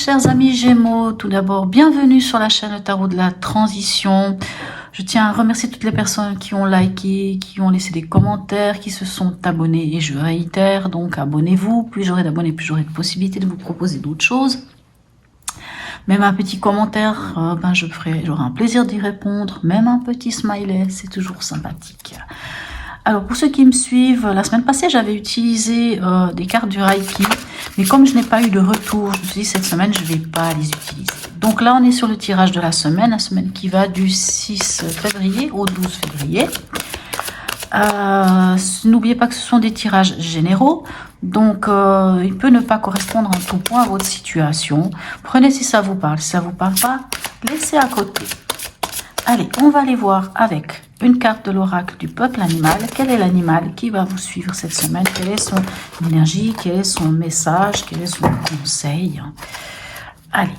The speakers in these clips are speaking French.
Chers amis Gémeaux, tout d'abord, bienvenue sur la chaîne Le Tarot de la Transition. Je tiens à remercier toutes les personnes qui ont liké, qui ont laissé des commentaires, qui se sont abonnés. Et je réitère, donc abonnez-vous. Plus j'aurai d'abonnés, plus j'aurai de possibilités de vous proposer d'autres choses. Même un petit commentaire, j'aurai un plaisir d'y répondre. Même un petit smiley, c'est toujours sympathique. Alors pour ceux qui me suivent, la semaine passée j'avais utilisé des cartes du Reiki, mais comme je n'ai pas eu de retour, je me suis dit cette semaine je ne vais pas les utiliser. Donc là on est sur le tirage de la semaine qui va du 6 février au 12 février. N'oubliez pas que ce sont des tirages généraux, donc il peut ne pas correspondre en tout point à votre situation. Prenez si ça vous parle, si ça ne vous parle pas, laissez à côté. Allez, on va aller voir avec une carte de l'oracle du peuple animal. Quel est l'animal qui va vous suivre cette semaine? Quelle est son énergie? Quel est son message? Quel est son conseil? Allez,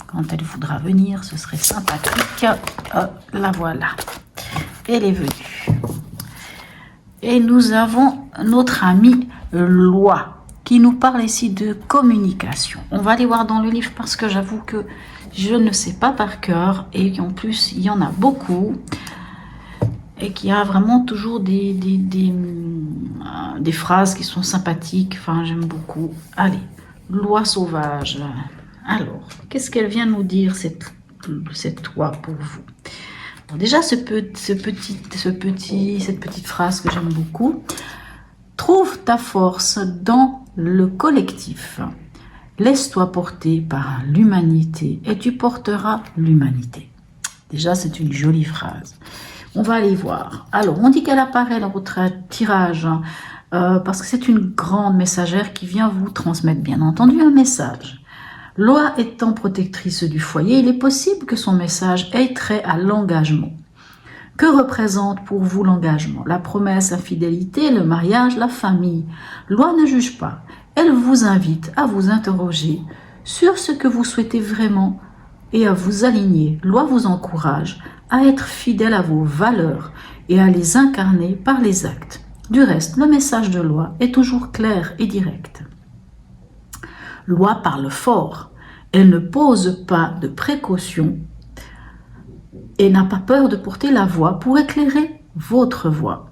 quand elle voudra venir, ce serait sympathique. La voilà. Elle est venue. Et nous avons notre ami Loi qui nous parle ici de communication. On va aller voir dans le livre parce que j'avoue que je ne sais pas par cœur et qu'en plus il y en a beaucoup et qu'il y a vraiment toujours des phrases qui sont sympathiques. Enfin, j'aime beaucoup. Allez, Loi sauvage. Alors, qu'est-ce qu'elle vient nous dire cette loi pour vous? Alors déjà, cette petite phrase que j'aime beaucoup. Trouve ta force dans le collectif. Laisse-toi porter par l'humanité et tu porteras l'humanité. Déjà, c'est une jolie phrase. On va aller voir. Alors, on dit qu'elle apparaît dans votre tirage parce que c'est une grande messagère qui vient vous transmettre, bien entendu, un message. Loi étant protectrice du foyer, il est possible que son message ait trait à l'engagement. Que représente pour vous l'engagement? La promesse, la fidélité, le mariage, la famille. Loi ne juge pas. Elle vous invite à vous interroger sur ce que vous souhaitez vraiment et à vous aligner. Loi vous encourage à être fidèle à vos valeurs et à les incarner par les actes. Du reste, le message de Loi est toujours clair et direct. Loi parle fort. Elle ne pose pas de précautions et n'a pas peur de porter la voix pour éclairer votre voix.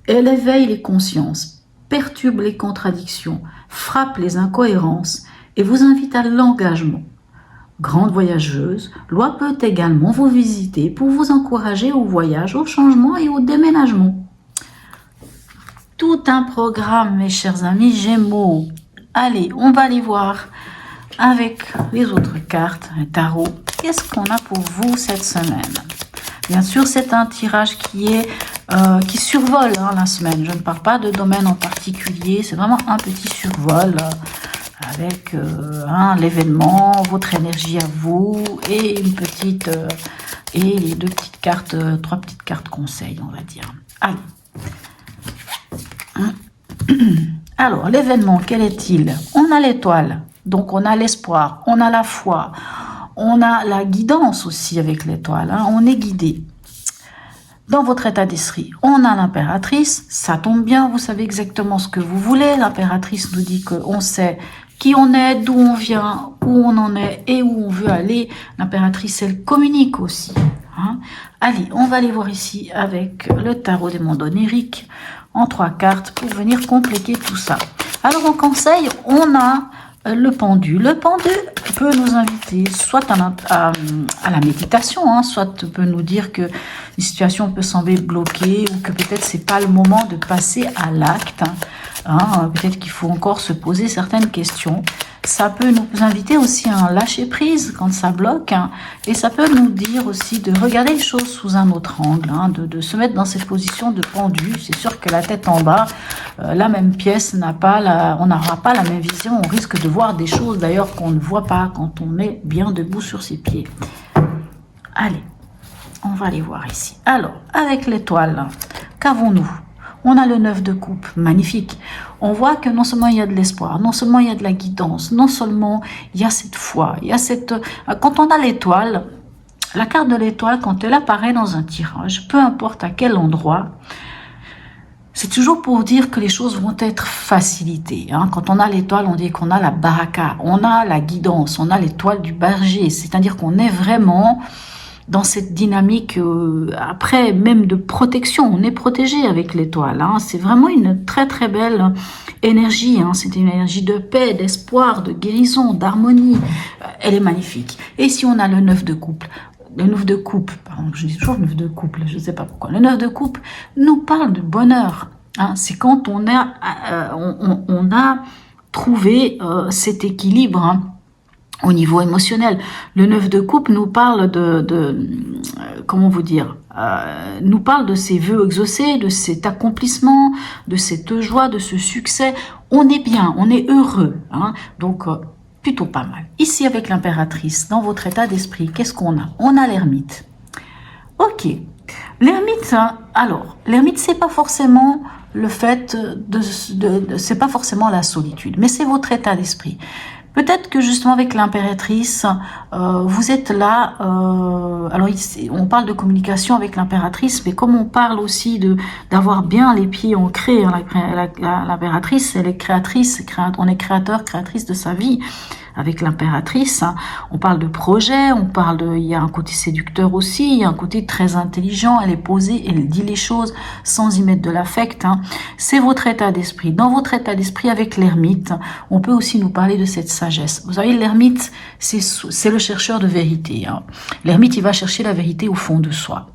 Elle éveille les consciences, perturbe les contradictions, frappe les incohérences et vous invite à l'engagement. Grande voyageuse, Loi peut également vous visiter pour vous encourager au voyage, au changement et au déménagement. Tout un programme, mes chers amis Gémeaux. Allez, on va aller voir avec les autres cartes, un tarot. Qu'est-ce qu'on a pour vous cette semaine? Bien sûr, c'est un tirage qui survole la semaine. Je ne parle pas de domaine en particulier. C'est vraiment un petit survol avec l'événement, votre énergie à vous et une petite et les trois petites cartes conseils, on va dire. Allez. Alors, l'événement, quel est-il? On a l'étoile, donc on a l'espoir, on a la foi, on a la guidance aussi avec l'étoile, on est guidé. Dans votre état d'esprit, on a l'impératrice, ça tombe bien, vous savez exactement ce que vous voulez. L'impératrice nous dit qu'on sait qui on est, d'où on vient, où on en est et où on veut aller. L'impératrice, elle communique aussi. Allez, on va aller voir ici avec le tarot des mondes oniriques en 3 cartes pour venir compléter tout ça. Alors en conseil, on a le pendu. Le pendu peut nous inviter soit à la méditation, soit peut nous dire que une situation peut sembler bloquée ou que peut-être c'est pas le moment de passer à l'acte. Peut-être qu'il faut encore se poser certaines questions. Ça peut nous inviter aussi à un lâcher prise quand ça bloque, et ça peut nous dire aussi de regarder les choses sous un autre angle, de se mettre dans cette position de pendu. C'est sûr que la tête en bas, la même pièce on n'aura pas la même vision. On risque de voir des choses d'ailleurs qu'on ne voit pas quand on est bien debout sur ses pieds. Allez, on va aller voir ici. Alors, avec l'étoile, qu'avons-nous? On a le 9 de coupe, magnifique. On voit que non seulement il y a de l'espoir, non seulement il y a de la guidance, non seulement il y a cette foi, il y a cette... Quand on a l'étoile, la carte de l'étoile, quand elle apparaît dans un tirage, peu importe à quel endroit, c'est toujours pour dire que les choses vont être facilitées. Hein. Quand on a l'étoile, on dit qu'on a la baraka, on a la guidance, on a l'étoile du berger. C'est-à-dire qu'on est vraiment dans cette dynamique, après, même de protection. On est protégé avec l'étoile. Hein. C'est vraiment une très très belle énergie. Hein. C'est une énergie de paix, d'espoir, de guérison, d'harmonie. Elle est magnifique. Et si on a le 9 de coupe, le 9 de coupe, pardon, je dis toujours le 9 de couple, je ne sais pas pourquoi. Le 9 de coupe nous parle de bonheur. Hein. C'est quand on a trouvé cet équilibre, hein, au niveau émotionnel. Le 9 de coupe nous parle comment vous dire, nous parle de ses vœux exaucés, de cet accomplissement, de cette joie, de ce succès. On est bien, on est heureux. Hein. Donc, plutôt pas mal. Ici, avec l'impératrice, dans votre état d'esprit, qu'est-ce qu'on a? On a l'ermite. Ok. L'ermite, hein, alors, l'ermite, c'est pas forcément le fait c'est pas forcément la solitude, mais c'est votre état d'esprit. Peut-être que justement avec l'impératrice, vous êtes là, alors ici, on parle de communication avec l'impératrice, mais comme on parle aussi d'avoir bien les pieds ancrés, hein, l'impératrice, elle est créatrice, on est créateur, créatrice de sa vie. Avec l'impératrice, hein, on parle de projet, il y a un côté séducteur aussi, il y a un côté très intelligent, elle est posée, elle dit les choses sans y mettre de l'affect. Hein. C'est votre état d'esprit. Dans votre état d'esprit avec l'ermite, on peut aussi nous parler de cette sagesse. Vous savez, l'ermite, c'est le chercheur de vérité. Hein. L'ermite, il va chercher la vérité au fond de soi.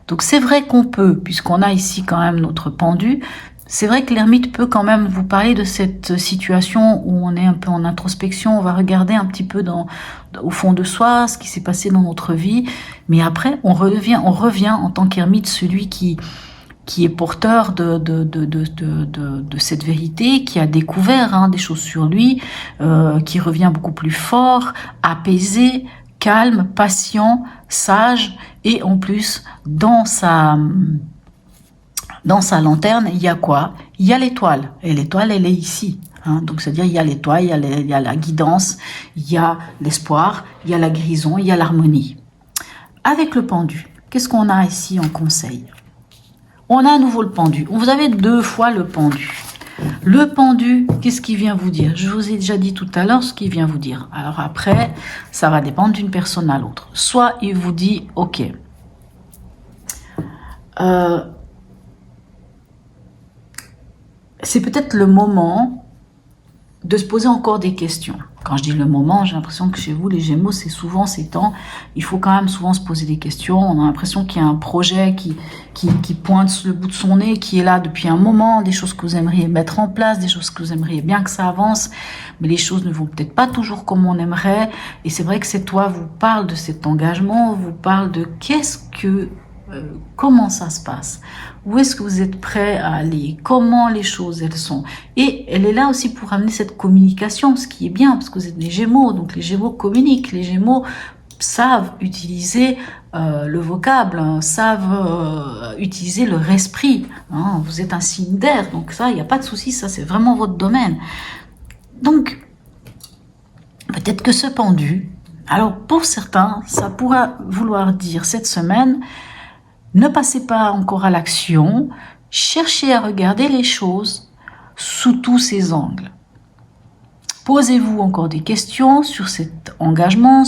Donc c'est vrai qu'on peut, puisqu'on a ici quand même notre pendu, c'est vrai que l'ermite peut quand même vous parler de cette situation où on est un peu en introspection, on va regarder un petit peu au fond de soi, ce qui s'est passé dans notre vie, mais après on revient en tant qu'ermite, celui qui est porteur de cette vérité, qui a découvert, hein, des choses sur lui, qui revient beaucoup plus fort, apaisé, calme, patient, sage, et en plus dans sa lanterne, il y a quoi? Il y a l'étoile. Et l'étoile, elle est ici. Hein. Donc, c'est-à-dire, il y a l'étoile, il y a la guidance, il y a l'espoir, il y a la guérison, il y a l'harmonie. Avec le pendu, qu'est-ce qu'on a ici en conseil? On a à nouveau le pendu. Vous avez 2 fois le pendu. Le pendu, qu'est-ce qu'il vient vous dire? Je vous ai déjà dit tout à l'heure ce qu'il vient vous dire. Alors après, ça va dépendre d'une personne à l'autre. Soit il vous dit, ok, c'est peut-être le moment de se poser encore des questions. Quand je dis le moment, j'ai l'impression que chez vous, les Gémeaux, c'est souvent ces temps. Il faut quand même souvent se poser des questions. On a l'impression qu'il y a un projet qui pointe le bout de son nez, qui est là depuis un moment, des choses que vous aimeriez mettre en place, des choses que vous aimeriez bien que ça avance, mais les choses ne vont peut-être pas toujours comme on aimerait. Et c'est vrai que cette toi vous parle de cet engagement, vous parle de comment ça se passe, où est-ce que vous êtes prêt à aller, comment les choses elles sont, et elle est là aussi pour amener cette communication, ce qui est bien parce que vous êtes des Gémeaux, donc les Gémeaux communiquent, les Gémeaux savent utiliser le vocable, hein, savent utiliser leur esprit, hein, vous êtes un signe d'air, donc ça il n'y a pas de souci, ça c'est vraiment votre domaine. Donc peut-être que ce pendu, alors pour certains ça pourra vouloir dire cette semaine, ne passez pas encore à l'action, cherchez à regarder les choses sous tous ces angles. Posez-vous encore des questions sur cet engagement.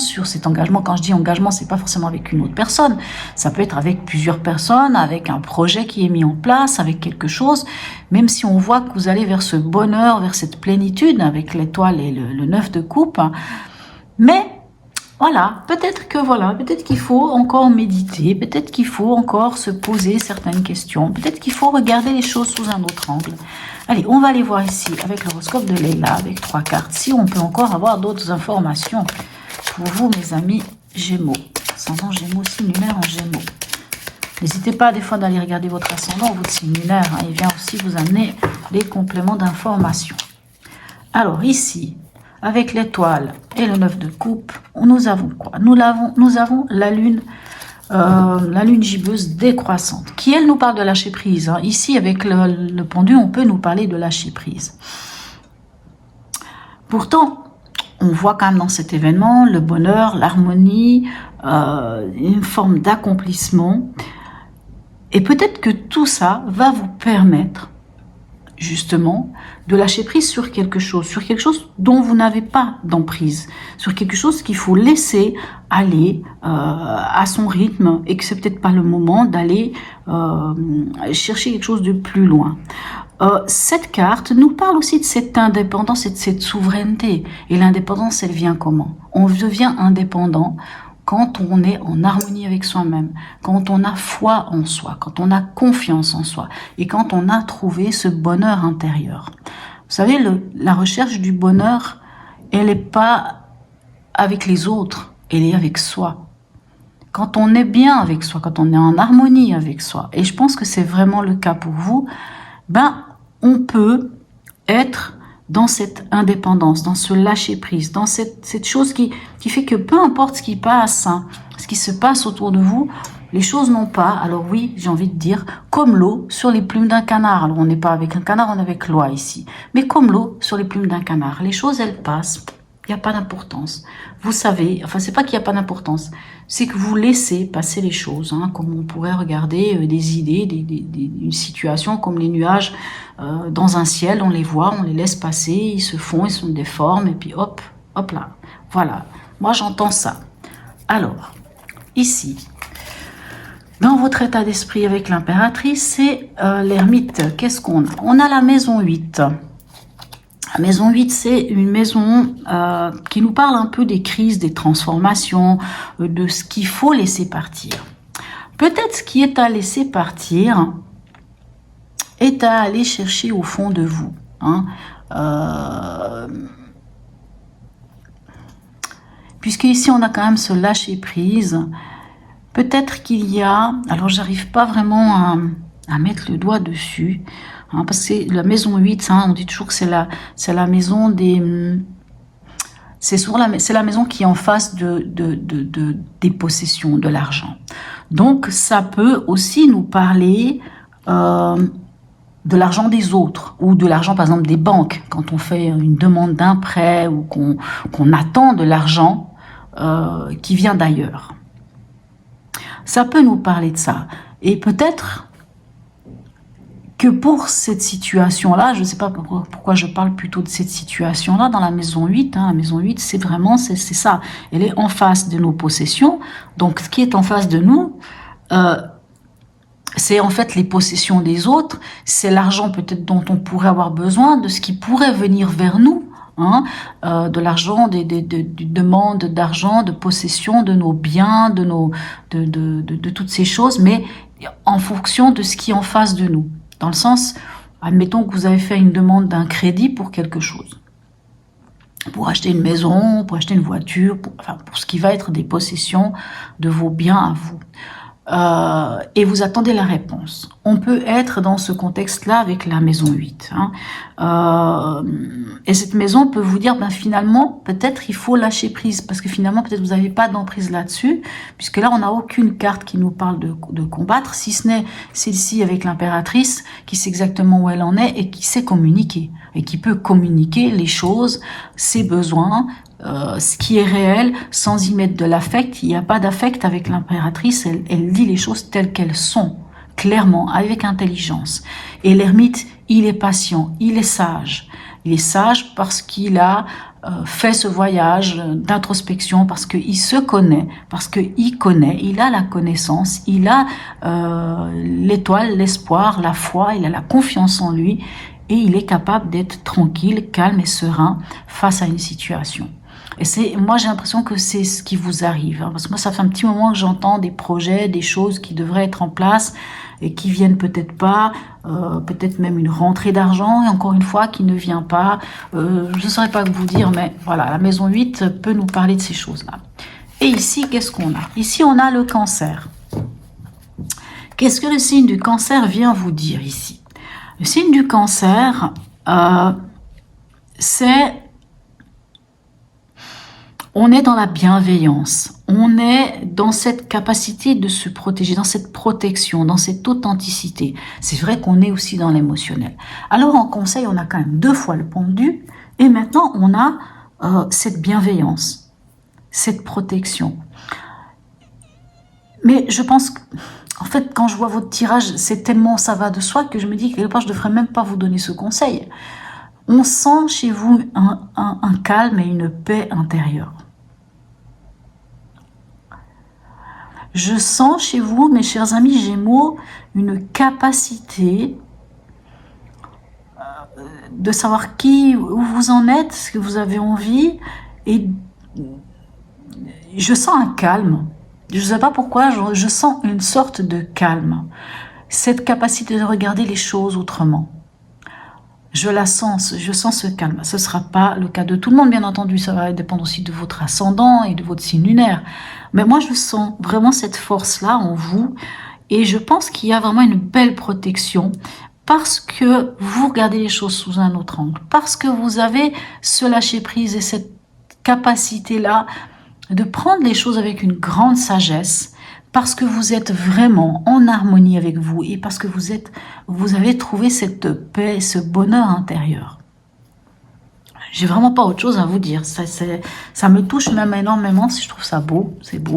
Quand je dis engagement, c'est pas forcément avec une autre personne. Ça peut être avec plusieurs personnes, avec un projet qui est mis en place, avec quelque chose. Même si on voit que vous allez vers ce bonheur, vers cette plénitude, avec l'étoile et le 9 de coupe. Mais voilà, peut-être qu'il faut encore méditer, peut-être qu'il faut encore se poser certaines questions, peut-être qu'il faut regarder les choses sous un autre angle. Allez, on va aller voir ici avec l'horoscope de Leila, avec 3 cartes, si on peut encore avoir d'autres informations pour vous, mes amis Gémeaux. Ascendant Gémeaux, signe lunaire en Gémeaux. N'hésitez pas des fois d'aller regarder votre ascendant, votre signe lunaire, hein, il vient aussi vous amener les compléments d'informations. Alors ici, avec l'étoile et le 9 de coupe, nous avons quoi? Nous avons la lune gibbeuse décroissante, qui elle nous parle de lâcher prise. Hein. Ici, avec le pendu, on peut nous parler de lâcher prise. Pourtant, on voit quand même dans cet événement le bonheur, l'harmonie, une forme d'accomplissement. Et peut-être que tout ça va vous permettre justement de lâcher prise sur quelque chose dont vous n'avez pas d'emprise, sur quelque chose qu'il faut laisser aller à son rythme et que c'est peut-être pas le moment d'aller chercher quelque chose de plus loin. Cette carte nous parle aussi de cette indépendance et de cette souveraineté. Et l'indépendance, elle vient comment? On devient indépendant quand on est en harmonie avec soi-même, quand on a foi en soi, quand on a confiance en soi et quand on a trouvé ce bonheur intérieur. Vous savez, la recherche du bonheur, elle n'est pas avec les autres, elle est avec soi. Quand on est bien avec soi, quand on est en harmonie avec soi, et je pense que c'est vraiment le cas pour vous, ben, on peut être dans cette indépendance, dans ce lâcher-prise, dans cette chose qui fait que peu importe ce qui passe, hein, ce qui se passe autour de vous, les choses n'ont pas, alors oui, j'ai envie de dire, comme l'eau sur les plumes d'un canard. Alors on n'est pas avec un canard, on est avec l'oie ici. Mais comme l'eau sur les plumes d'un canard. Les choses, elles passent, il n'y a pas d'importance. Vous savez, enfin c'est pas qu'il n'y a pas d'importance, c'est que vous laissez passer les choses, hein, comme on pourrait regarder des idées, une situation comme les nuages dans un ciel, on les voit, on les laisse passer, ils se font, ils se déforment, et puis hop, hop là. Voilà, moi j'entends ça. Alors, ici, dans votre état d'esprit avec l'impératrice, c'est l'ermite. Qu'est-ce qu'on a? On a la maison 8. La maison 8, c'est une maison qui nous parle un peu des crises, des transformations, de ce qu'il faut laisser partir. Peut-être ce qui est à laisser partir est à aller chercher au fond de vous. Hein. Puisque ici, on a quand même ce lâcher-prise. Peut-être qu'il y a... Alors, j'arrive pas vraiment à mettre le doigt dessus. Hein, parce que la maison 8, hein, on dit toujours que c'est la maison des... C'est la maison qui est en face des possessions, de l'argent. Donc, ça peut aussi nous parler de l'argent des autres, ou de l'argent, par exemple, des banques, quand on fait une demande d'un prêt, ou qu'on attend de l'argent qui vient d'ailleurs. Ça peut nous parler de ça. Et peut-être que pour cette situation-là, je ne sais pas pourquoi je parle plutôt de cette situation-là, dans la maison 8, hein, la maison 8, c'est vraiment, c'est ça. Elle est en face de nos possessions. Donc, ce qui est en face de nous, c'est en fait les possessions des autres, c'est l'argent peut-être dont on pourrait avoir besoin, de ce qui pourrait venir vers nous, hein, de l'argent, des demandes d'argent, de possession de nos biens, de toutes ces choses, mais en fonction de ce qui est en face de nous. Dans le sens, admettons que vous avez fait une demande d'un crédit pour quelque chose. Pour acheter une maison, pour acheter une voiture, pour ce qui va être des possessions de vos biens à vous. Et vous attendez la réponse. On peut être dans ce contexte-là avec la maison 8. Hein. Et cette maison peut vous dire, ben finalement, peut-être il faut lâcher prise, parce que finalement, peut-être vous n'avez pas d'emprise là-dessus, puisque là, on n'a aucune carte qui nous parle de combattre, si ce n'est celle-ci avec l'impératrice, qui sait exactement où elle en est et qui sait communiquer, et qui peut communiquer les choses, ses besoins, ce qui est réel, sans y mettre de l'affect. Il n'y a pas d'affect avec l'impératrice, elle dit les choses telles qu'elles sont, clairement, avec intelligence. Et l'ermite, il est patient, il est sage. Il est sage parce qu'il a fait ce voyage d'introspection, parce qu'il se connaît, parce qu'il connaît, il a la connaissance, il a l'étoile, l'espoir, la foi, il a la confiance en lui, et il est capable d'être tranquille, calme et serein face à une situation. Et moi j'ai l'impression que c'est ce qui vous arrive, hein, parce que moi ça fait un petit moment que j'entends des projets, des choses qui devraient être en place et qui viennent peut-être pas, peut-être même une rentrée d'argent, et encore une fois qui ne vient pas, je ne saurais pas que vous dire, mais voilà, la maison 8 peut nous parler de ces choses-là. Et ici, qu'est-ce qu'on a? Ici on a le cancer. Qu'est-ce que le signe du cancer vient vous dire ici? Le signe du cancer, c'est... On est dans la bienveillance, on est dans cette capacité de se protéger, dans cette protection, dans cette authenticité. C'est vrai qu'on est aussi dans l'émotionnel. Alors en conseil, on a quand même 2 fois le pendu, et maintenant on a cette bienveillance, cette protection. Mais je pense que En fait, quand je vois votre tirage, c'est tellement ça va de soi que je me dis que quelque part, je ne devrais même pas vous donner ce conseil. On sent chez vous un calme et une paix intérieure. Je sens chez vous, mes chers amis Gémeaux, une capacité de savoir où vous en êtes, ce que vous avez envie, et je sens un calme. Je ne sais pas pourquoi, je sens une sorte de calme. Cette capacité de regarder les choses autrement. Je sens ce calme. Ce ne sera pas le cas de tout le monde, bien entendu. Ça va dépendre aussi de votre ascendant et de votre signe lunaire. Mais moi, je sens vraiment cette force-là en vous. Et je pense qu'il y a vraiment une belle protection parce que vous regardez les choses sous un autre angle. Parce que vous avez ce lâcher-prise et cette capacité-là de prendre les choses avec une grande sagesse, parce que vous êtes vraiment en harmonie avec vous et parce que vous avez trouvé cette paix, ce bonheur intérieur. J'ai vraiment pas autre chose à vous dire. Ça me touche même énormément. Je trouve ça beau. C'est beau.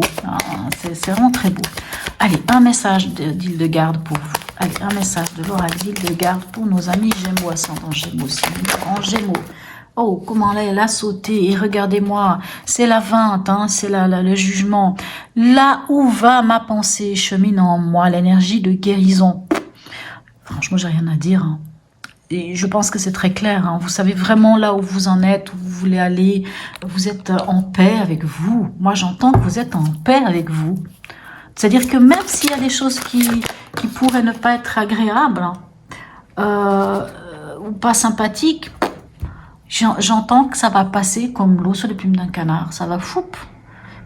C'est vraiment très beau. Allez, un message d'Hildegarde pour vous. Allez, un message de l'oracle d'Hildegarde pour nos amis Gémeaux, ascendant Gémeaux, en Gémeaux. Oh, comment là, elle a sauté. Et regardez-moi, c'est la 20, hein, c'est le jugement. Là où va ma pensée chemine en moi, l'énergie de guérison. Franchement, j'ai rien à dire. Hein. Et je pense que c'est très clair. Hein. Vous savez vraiment là où vous en êtes, où vous voulez aller. Vous êtes en paix avec vous. Moi, j'entends que vous êtes en paix avec vous. C'est-à-dire que même s'il y a des choses qui pourraient ne pas être agréables ou pas sympathiques, j'entends que ça va passer comme l'eau sur les plumes d'un canard. Ça va foup.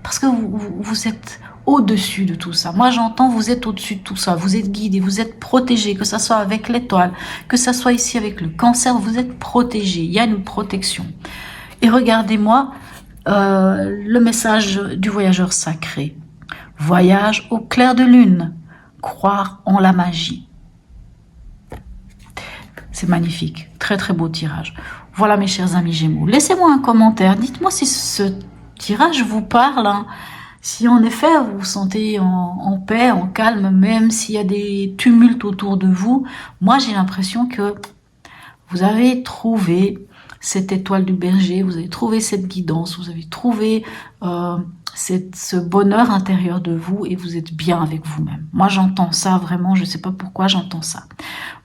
Parce que vous êtes au-dessus de tout ça. Moi, j'entends, vous êtes au-dessus de tout ça. Vous êtes guidé, vous êtes protégé, que ça soit avec l'étoile, que ça soit ici avec le cancer, vous êtes protégé. Il y a une protection. Et regardez-moi le message du voyageur sacré. Voyage au clair de lune. Croire en la magie. C'est magnifique. Très, très beau tirage. Voilà, mes chers amis Gémeaux. Laissez-moi un commentaire. Dites-moi si ce tirage vous parle. Hein. Si en effet vous vous sentez en paix, en calme, même s'il y a des tumultes autour de vous, moi j'ai l'impression que vous avez trouvé cette étoile du berger, vous avez trouvé cette guidance, vous avez trouvé ce bonheur intérieur de vous et vous êtes bien avec vous-même. Moi j'entends ça vraiment, je ne sais pas pourquoi j'entends ça.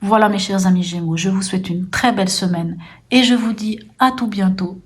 Voilà mes chers amis Gémeaux, je vous souhaite une très belle semaine et je vous dis à tout bientôt